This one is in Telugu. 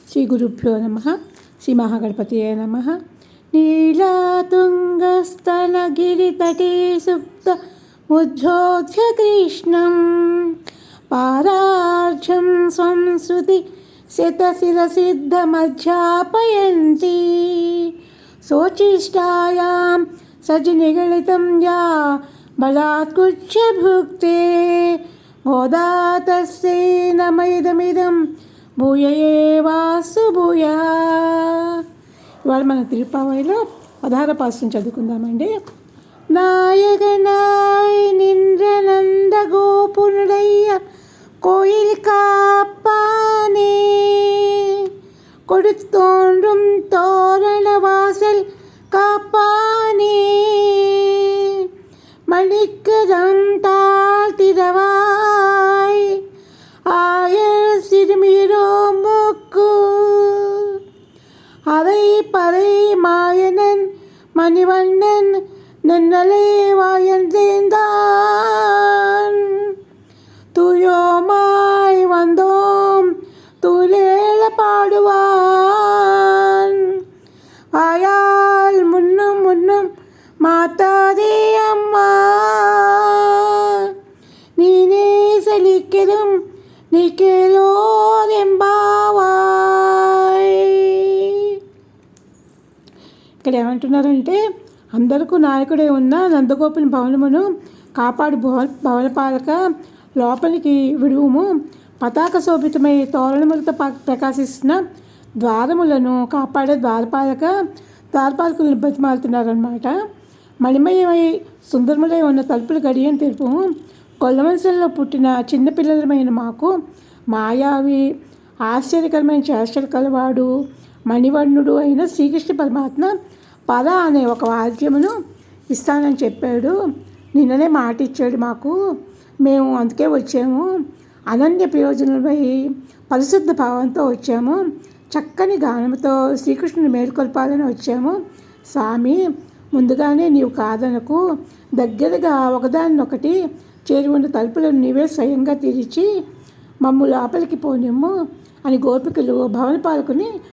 శ్రీ గురుభ్యో నమః. శ్రీ మహాగణపతియే నమః. నీలాతుంగస్థలగిరితటే సుప్త ఉద్ధోధ్య కృష్ణం పారార్ఘ్యం స్వం శృతి శతశిరసిద్ధమధ్యాపయంతి శోచిష్టాయాం సజనిగళితం యా బలాత్కుచ్య భుక్తే గోదా తస్యై నమైదమిదం భూయ ఏవాస్తు భూయ. ఇవాళ మన తిరుపావైలో 16వ పాసురం చదువుకుందామండి. நாயகனாய் நின்ற நந்த கோபுனுடைய கோயில் காப்பானே, கொடுத்தோன்றும் தோரண வாசல் காப்பானே, மணிக்கதம் தாழ்த்திரவாய் ஆயர் சிறுமிரோ மூக்கு அவை பறை மாயனன் மணிவண்ணன் நன்னலே வாயந்தேந்தான் தூயோமாய் வந்தோம் தூளேள பாடுவான் வாயால் முன்னும் முன்னும் மாத்தாதே அம்மா நீனே சலிக்கதும் నీకేలోదెంబావాయ్. ఇక్కడ ఏమంటున్నారంటే, అందరికీ నాయకుడే ఉన్న నందగోపుని భవనమును కాపాడు భవనపాలక లోపలికి విడువుము, పతాక శోభితమై తోరణములతో ప్రకాశిస్తున్న ద్వారములను కాపాడే ద్వారపాలకులను బతిమాలుతున్నారన్నమాట. మణిమయమై సుందరములై ఉన్న తలుపులు గడియని తెలుపుము. కొల్లవంశంలో పుట్టిన చిన్నపిల్లలమైన మాకు మాయావి ఆశ్చర్యకరమైన చేష్టలు కలవాడు మణివర్ణుడు అయిన శ్రీకృష్ణ పరమాత్మ పద అనే ఒక వాద్యమును ఇస్తానని చెప్పాడు. నిన్ననే మాట ఇచ్చాడు మాకు. మేము అందుకే వచ్చాము. అనన్య ప్రయోజనమై పరిశుద్ధ భావంతో వచ్చాము. చక్కని గానముతో శ్రీకృష్ణుని మేలుకొల్పాలని వచ్చాము. స్వామి, ముందుగానే నీవు కాదనకు. దగ్గరగా ఒకదాన్నొకటి చేరి ఉన్న తలుపులను నీవే స్వయంగా తెరిచి మమ్ము లోపలికి పోనిమ్ము అని గోపికలు భవనపాలకుని